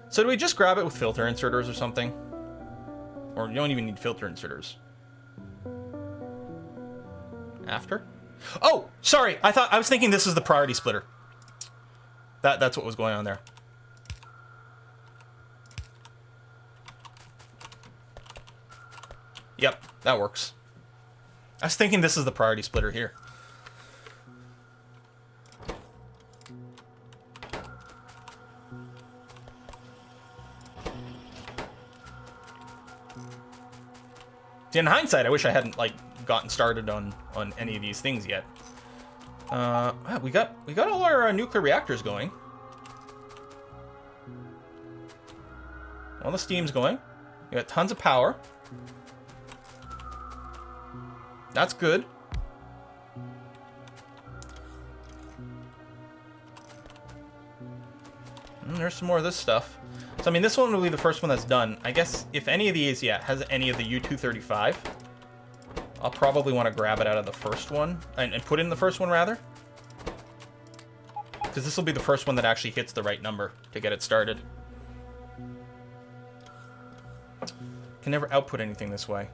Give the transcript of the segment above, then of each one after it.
So do we just grab it with filter inserters or something? Or you don't even need filter inserters. After? Oh, sorry. I was thinking this is the priority splitter. That's what was going on there. Yep, that works. I was thinking this is the priority splitter here. See, in hindsight, I wish I hadn't like gotten started on any of these things yet. We got all our nuclear reactors going. All the steam's going. We got tons of power. That's good. And there's some more of this stuff. So, I mean, this one will be the first one that's done. I guess if any of these, yeah, has any of the U-235, I'll probably want to grab it out of the first one. And put it in the first one, rather. Because this will be the first one that actually hits the right number to get it started. Can never output anything this way.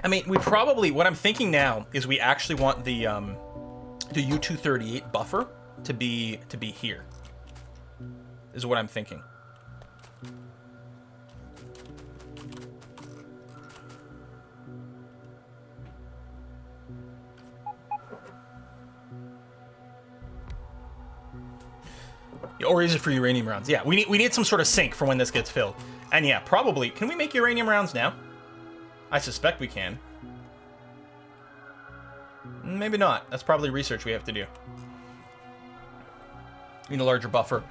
I mean, we probably... What I'm thinking now is we actually want the U-238 buffer to be here. Is what I'm thinking. Or is it for uranium rounds? Yeah, we need some sort of sink for when this gets filled. And yeah, probably... Can we make uranium rounds now? I suspect we can. Maybe not. That's probably research we have to do. We need a larger buffer.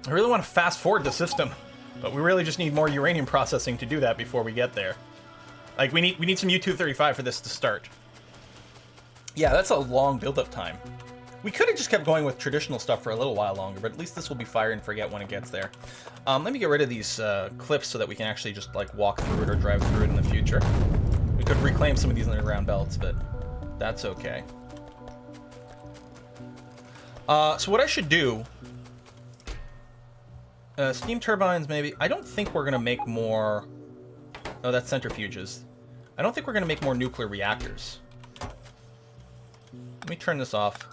I really want to fast forward the system, but we really just need more uranium processing to do that before we get there. Like, we need some U-235 for this to start. Yeah, that's a long build-up time. We could have just kept going with traditional stuff for a little while longer, but at least this will be fire and forget when it gets there. Let me get rid of these cliffs so that we can actually just like walk through it or drive through it in the future. We could reclaim some of these underground belts, but that's okay. So what I should do... steam turbines, maybe. I don't think we're going to make more... Oh, that's centrifuges. I don't think we're going to make more nuclear reactors. Let me turn this off.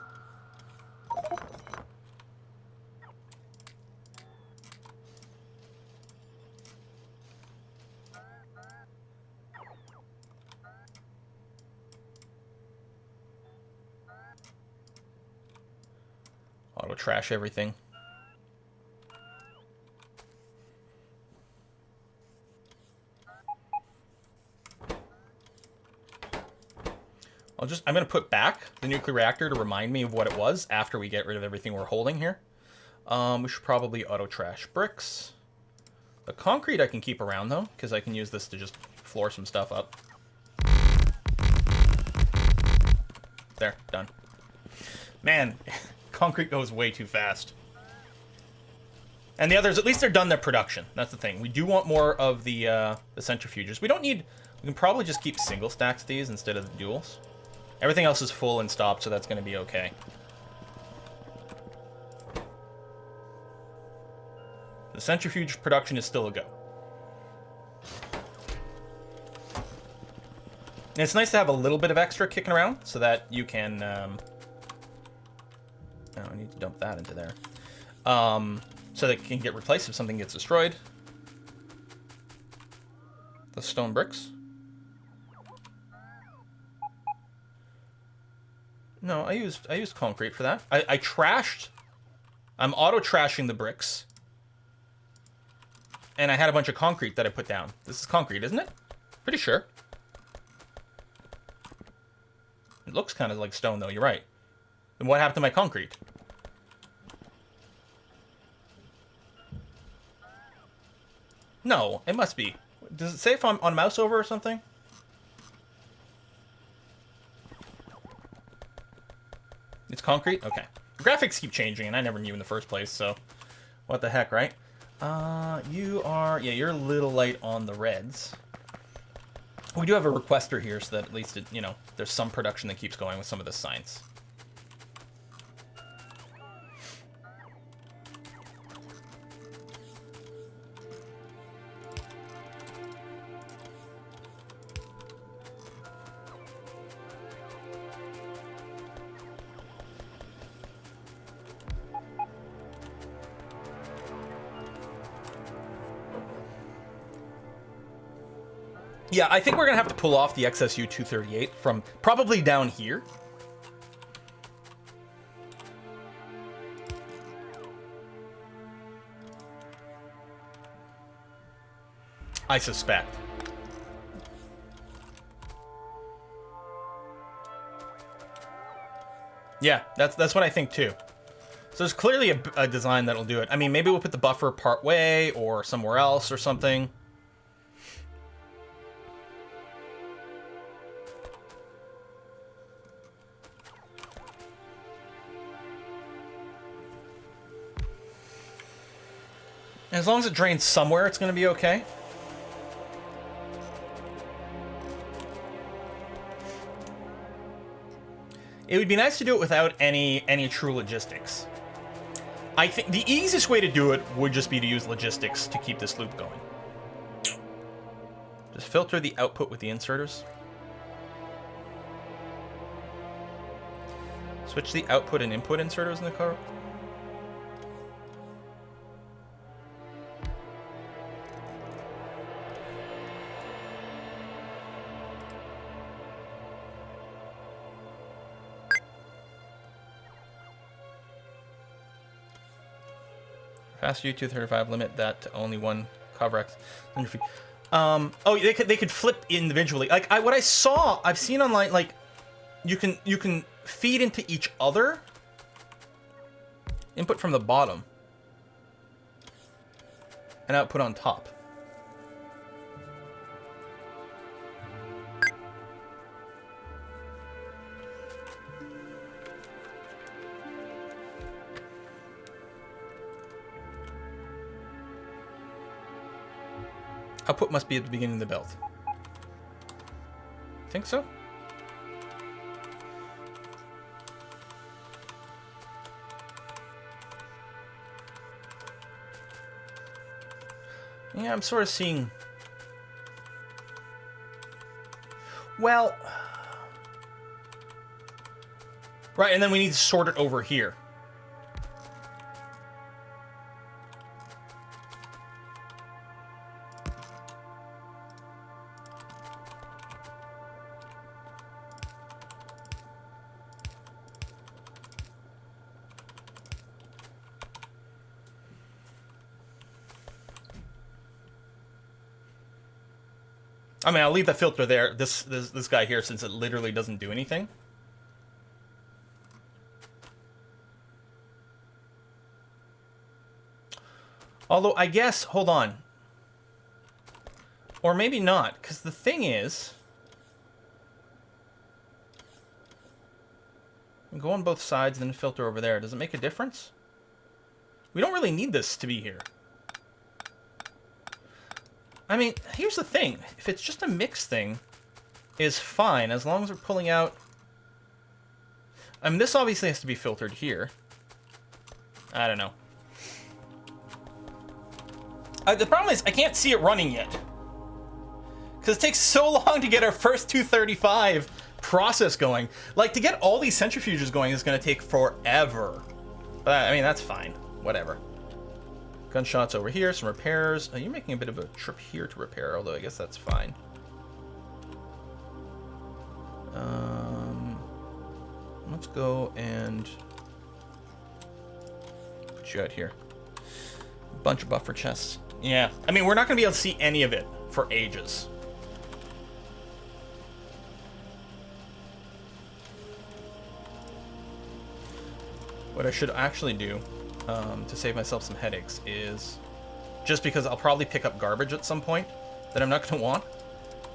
Auto trash everything. I'm going to put back the nuclear reactor to remind me of what it was after we get rid of everything we're holding here. We should probably auto trash bricks. The concrete I can keep around though, because I can use this to just floor some stuff up. There, done. Man, concrete goes way too fast. And the others, at least they're done their production. That's the thing. We do want more of the centrifuges. We don't need... We can probably just keep single stacks of these instead of the duals. Everything else is full and stopped, so that's going to be okay. The centrifuge production is still a go. And it's nice to have a little bit of extra kicking around so that you can... Oh, I need to dump that into there. So that it can get replaced if something gets destroyed. The stone bricks. No, I used concrete for that. I trashed. I'm auto-trashing the bricks. And I had a bunch of concrete that I put down. This is concrete, isn't it? Pretty sure. It looks kind of like stone, though. You're right. And what happened to my concrete? No, it must be. Does it say if I'm on mouse over or something? It's concrete? Okay. The graphics keep changing, and I never knew in the first place, so... What the heck, right? You are... Yeah, you're a little light on the reds. We do have a requester here, so that at least, it, you know, there's some production that keeps going with some of the science. Yeah, I think we're going to have to pull off the XSU 238 from probably down here. I suspect. Yeah, that's what I think too. So there's clearly a design that'll do it. I mean, maybe we'll put the buffer part way or somewhere else or something. As long as it drains somewhere, it's going to be okay. It would be nice to do it without any true logistics. I think the easiest way to do it would just be to use logistics to keep this loop going. Just filter the output with the inserters. Switch the output and input inserters in the car. Factorio 235, limit that to only one Covrex. Oh, they could flip individually. Like I've seen online, like you can feed into each other. Input from the bottom and output on top. Output must be at the beginning of the belt. Think so? Yeah, I'm sort of seeing... Well... Right, and then we need to sort it over here. I mean, I'll leave the filter there, this guy here, since it literally doesn't do anything. Although, I guess, hold on. Or maybe not, because the thing is... Go on both sides, then filter over there. Does it make a difference? We don't really need this to be here. I mean, here's the thing. If it's just a mix thing, is fine, as long as we're pulling out... I mean, this obviously has to be filtered here. I don't know. The problem is, I can't see it running yet. Because it takes so long to get our first 235 process going. Like, to get all these centrifuges going is going to take forever. But, I mean, that's fine. Whatever. Gunshots over here, some repairs. Oh, you're making a bit of a trip here to repair, although I guess that's fine. Let's go and put you out here. A bunch of buffer chests. Yeah, I mean, we're not going to be able to see any of it for ages. What I should actually do to save myself some headaches is, just because I'll probably pick up garbage at some point that I'm not going to want,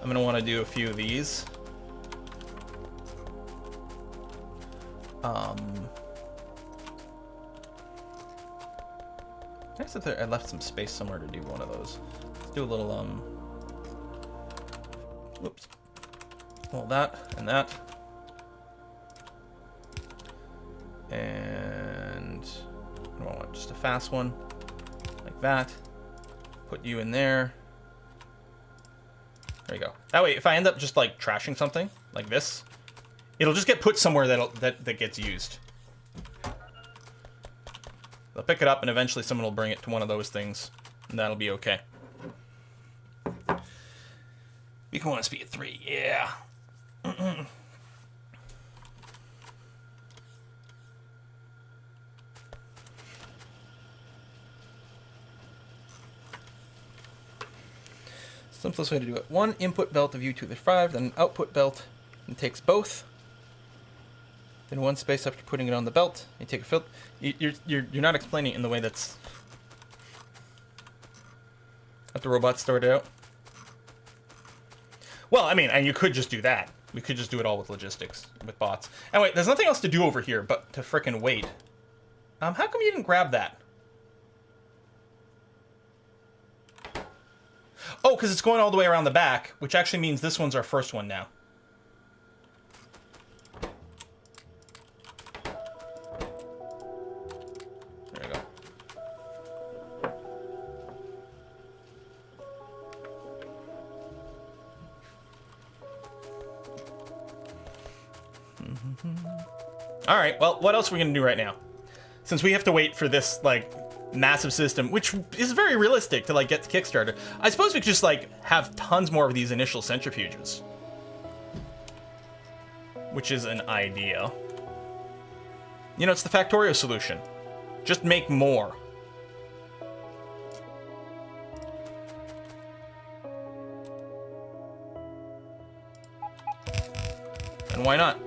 I'm going to want to do a few of these. Nice that I left some space somewhere to do one of those. Let's do a little, whoops. Well, that and that. And I don't want just a fast one like that. Put you in there. There you go. That way, if I end up just like trashing something like this, it'll just get put somewhere that gets used. They'll pick it up, and eventually someone will bring it to one of those things, and that'll be okay. Beacon 1 speed 3, yeah. Simplest way to do it. One input belt of U235, then an output belt, and takes both. Then one space after putting it on the belt. You take a filter. You're not explaining it in the way that's. Let the robot sort it out. Well, I mean, and you could just do that. We could just do it all with logistics, with bots. Anyway, there's nothing else to do over here but to frickin' wait. How come you didn't grab that? Oh, because it's going all the way around the back, which actually means this one's our first one now. There we go. All right, well, what else are we going to do right now? Since we have to wait for this, like, massive system, which is very realistic to, like, get to Kickstarter, I suppose we could just, like, have tons more of these initial centrifuges. Which is an idea. You know, it's the Factorio solution. Just make more. And why not?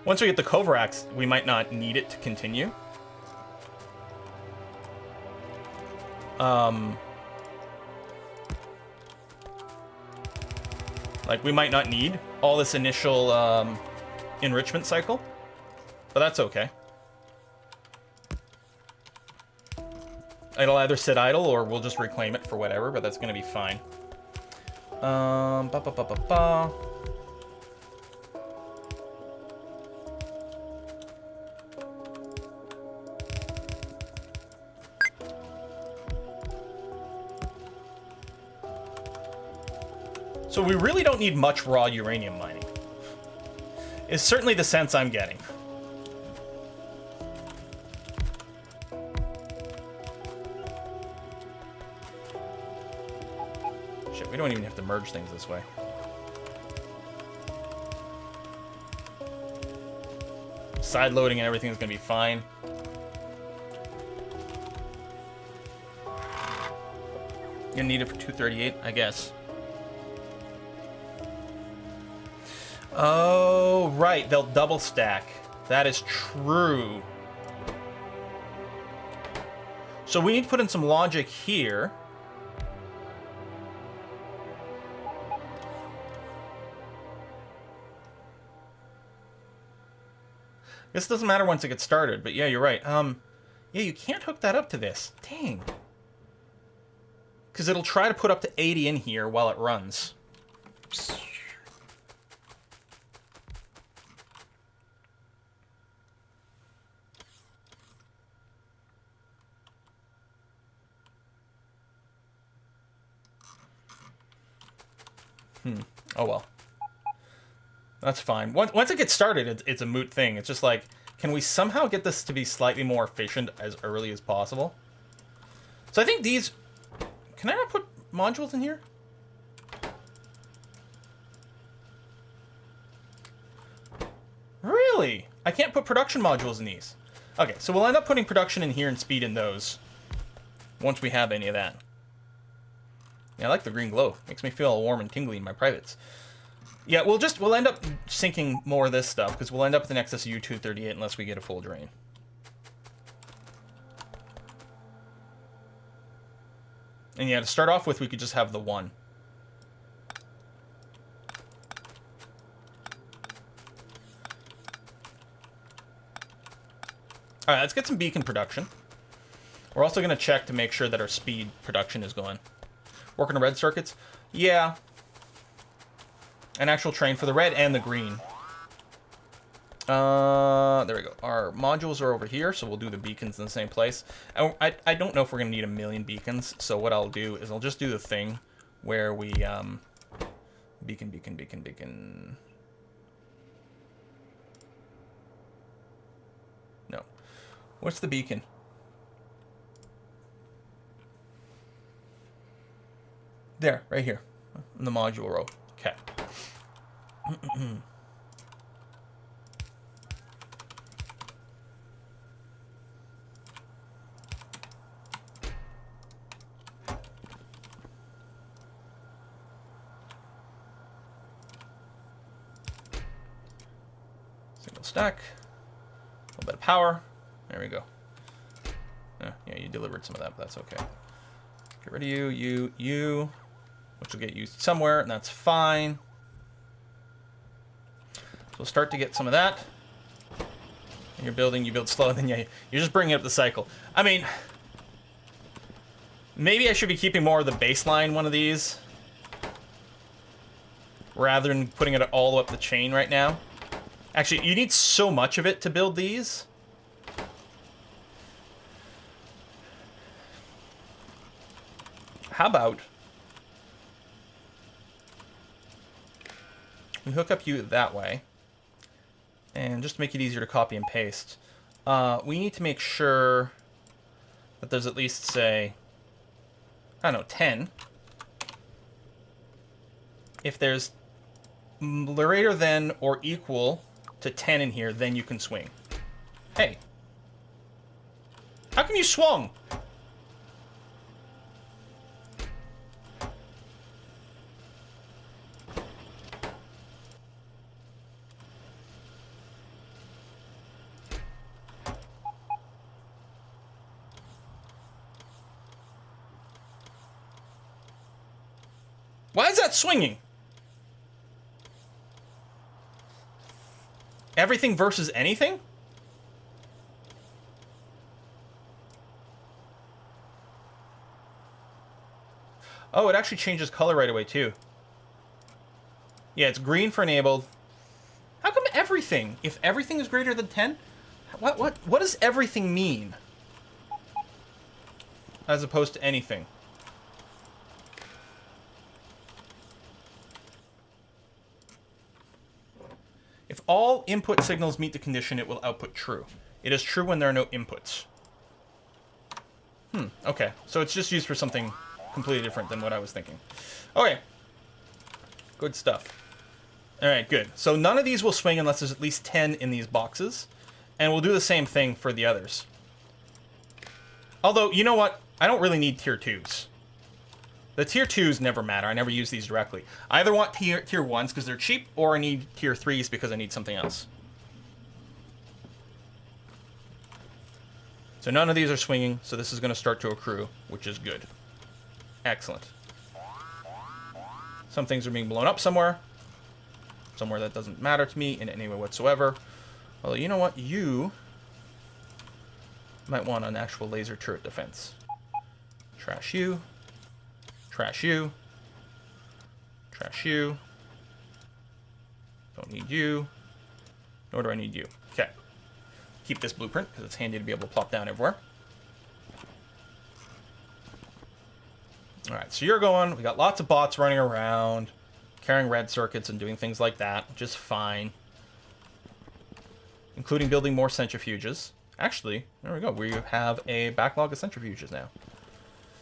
Once we get the Kovarax, we might not need it to continue. Like, we might not need all this initial enrichment cycle, but that's okay. It'll either sit idle or we'll just reclaim it for whatever, but that's going to be fine. So we really don't need much raw uranium mining. Is certainly the sense I'm getting. Shit, we don't even have to merge things this way. Side loading and everything is going to be fine. You're gonna need it for 238, I guess. Oh, right. They'll double stack. That is true. So we need to put in some logic here. This doesn't matter once it gets started, but yeah, you're right. Yeah, you can't hook that up to this. Dang. Because it'll try to put up to 80 in here while it runs. Oh well. That's fine. Once it gets started, it's a moot thing. It's just like, can we somehow get this to be slightly more efficient as early as possible? So I think these... Can I not put modules in here? Really? I can't put production modules in these. Okay, so we'll end up putting production in here and speed in those. Once we have any of that. Yeah, I like the green glow. Makes me feel all warm and tingly in my privates. Yeah, we'll end up sinking more of this stuff, because we'll end up with an excess of U238 unless we get a full drain. And yeah, to start off with, we could just have the one. All right, let's get some beacon production. We're also going to check to make sure that our speed production is going. Working on red circuits? Yeah. An actual train for the red and the green. There we go. Our modules are over here, so we'll do the beacons in the same place. I don't know if we're going to need 1,000,000 beacons, so what I'll do is I'll just do the thing where we, beacon. No. What's the beacon? There, right here, in the module row. Okay. Single stack. A little bit of power. There we go. Yeah, you delivered some of that, but that's okay. Get rid of you, which will get used somewhere, and that's fine. So we'll start to get some of that. And you're building, you build slow, and then you're just bringing up the cycle. I mean, maybe I should be keeping more of the baseline one of these, rather than putting it all the way up the chain right now. Actually, you need so much of it to build these. How about we hook up you that way, and just to make it easier to copy and paste, we need to make sure that there's at least, say, I don't know, 10. If there's greater than or equal to 10 in here, then you can swing. Hey. How come you swung? Why is that swinging? Everything versus anything? Oh, it actually changes color right away, too. Yeah, it's green for enabled. How come everything? If everything is greater than 10? What does everything mean? As opposed to anything. If all input signals meet the condition, it will output true. It is true when there are no inputs. Okay. So it's just used for something completely different than what I was thinking. Okay. Good stuff. Alright, good. So none of these will swing unless there's at least 10 in these boxes. And we'll do the same thing for the others. Although, you know what? I don't really need tier 2s. The tier 2s never matter. I never use these directly. I either want tier 1s because they're cheap, or I need tier 3s because I need something else. So none of these are swinging, so this is going to start to accrue, which is good. Excellent. Some things are being blown up somewhere. Somewhere that doesn't matter to me in any way whatsoever. Although, you know what? You might want an actual laser turret defense. Trash you. Trash you. Trash you. Don't need you. Nor do I need you. Okay. Keep this blueprint, because it's handy to be able to plop down everywhere. Alright, so you're going. We got lots of bots running around, carrying red circuits and doing things like that, which is fine. Including building more centrifuges. Actually, there we go. We have a backlog of centrifuges now.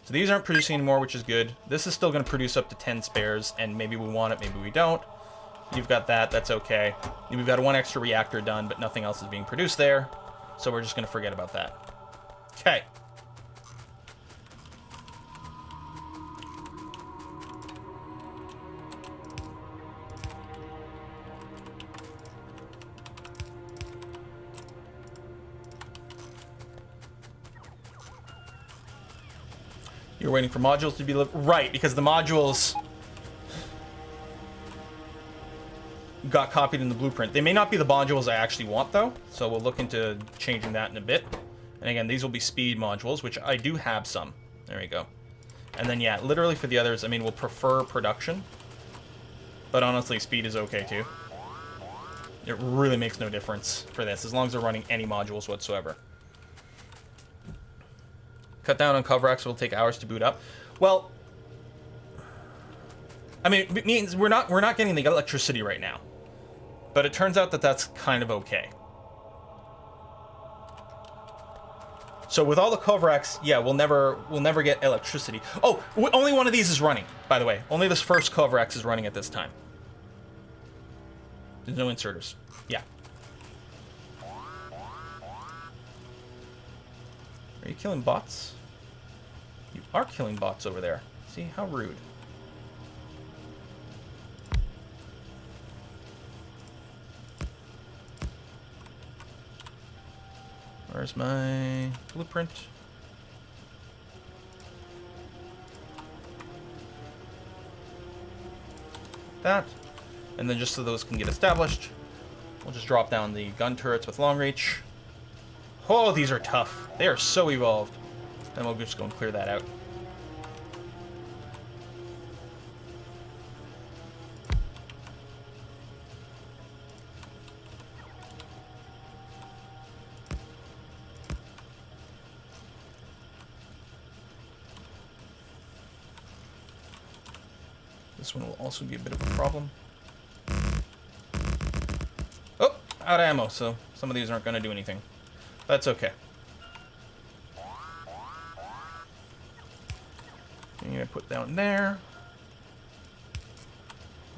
So these aren't producing anymore, which is good. This is still going to produce up to 10 spares, and maybe we want it, maybe we don't. You've got that, that's okay. We've got one extra reactor done, but nothing else is being produced there. So we're just going to forget about that. Okay. You're waiting for modules to be right, because the modules got copied in the blueprint. They may not be the modules I actually want, though, so we'll look into changing that in a bit. And again, these will be speed modules, which I do have some. There we go. And then, yeah, literally for the others, I mean, we'll prefer production. But honestly, speed is okay, too. It really makes no difference for this, as long as they're running any modules whatsoever. Cut down on cover X will take hours to boot up. Well, I mean, it means we're not getting the electricity right now. But it turns out that that's kind of okay. So with all the Kovacs, yeah, we'll never get electricity. Oh, only one of these is running, by the way. Only this first Kovacs is running at this time. There's no inserters. Yeah. Are you killing bots? You are killing bots over there. See, how rude. Where's my blueprint? That. And then just so those can get established, we'll just drop down the gun turrets with long reach. Oh, these are tough. They are so evolved. Then we'll just go and clear that out. This one will also be a bit of a problem. Oh, out of ammo, so some of these aren't going to do anything. That's okay. I'm going to put down there.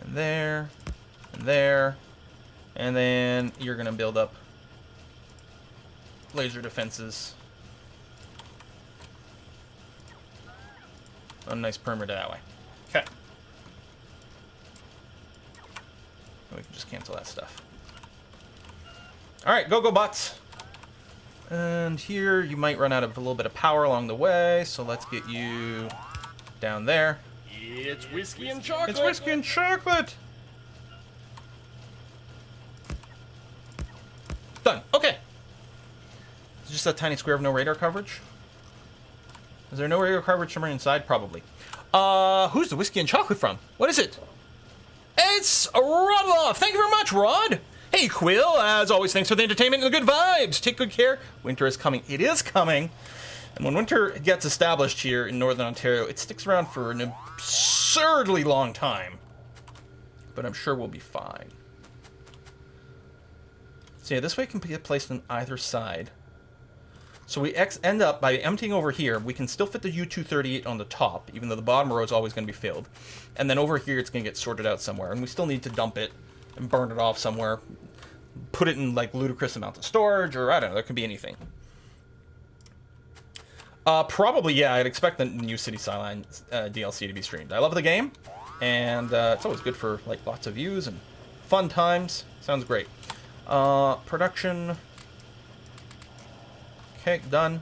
And there. And there. And then you're going to build up laser defenses. A nice perimeter that way. Okay. We can just cancel that stuff. Alright, go bots. And here you might run out of a little bit of power along the way, so let's get you down there. It's whiskey and chocolate. It's whiskey and chocolate. Done. Okay. It's just that tiny square of no radar coverage. Is there no radar coverage somewhere inside? Probably. Who's the whiskey and chocolate from? What is it? It's Rodloff. Thank you very much, Rod. Hey, Quill. As always, thanks for the entertainment and the good vibes. Take good care. Winter is coming. It is coming. And when winter gets established here in Northern Ontario, it sticks around for an absurdly long time. But I'm sure we'll be fine. So yeah, this way can get placed on either side. So we end up, by emptying over here, we can still fit the U-238 on the top, even though the bottom row is always going to be filled. And then over here, it's going to get sorted out somewhere. And we still need to dump it and burn it off somewhere. Put it in, like, ludicrous amounts of storage, or I don't know, there could be anything. Probably, yeah, I'd expect the new City Skyline DLC to be streamed. I love the game, and it's always good for, like, lots of views and fun times. Sounds great. Production... Okay, done.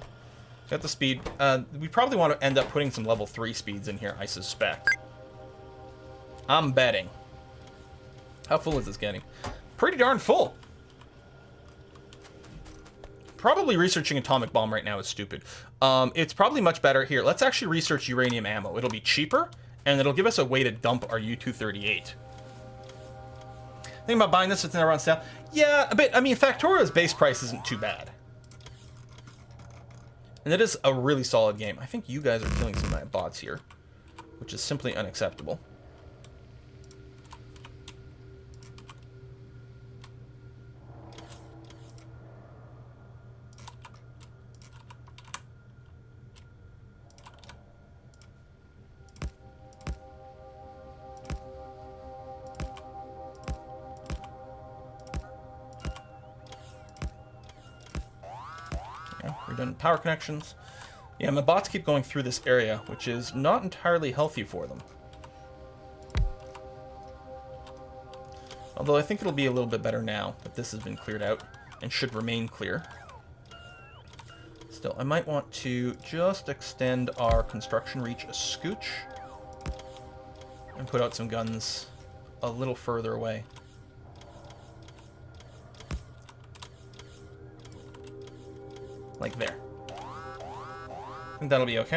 Got the speed. We probably want to end up putting some level 3 speeds in here, I suspect. I'm betting. How full is this getting? Pretty darn full. Probably researching atomic bomb right now is stupid. It's probably much better here. Let's actually research uranium ammo. It'll be cheaper, and it'll give us a way to dump our U-238. Think about buying this, it's never on sale. Yeah, a bit. I mean, Factorio's base price isn't too bad. And it is a really solid game. I think you guys are killing some of my bots here, which is simply unacceptable. Redundant power connections. Yeah, my bots keep going through this area, which is not entirely healthy for them. Although I think it'll be a little bit better now that this has been cleared out and should remain clear. Still, I might want to just extend our construction reach a scooch and put out some guns a little further away. like there. I think that'll be okay.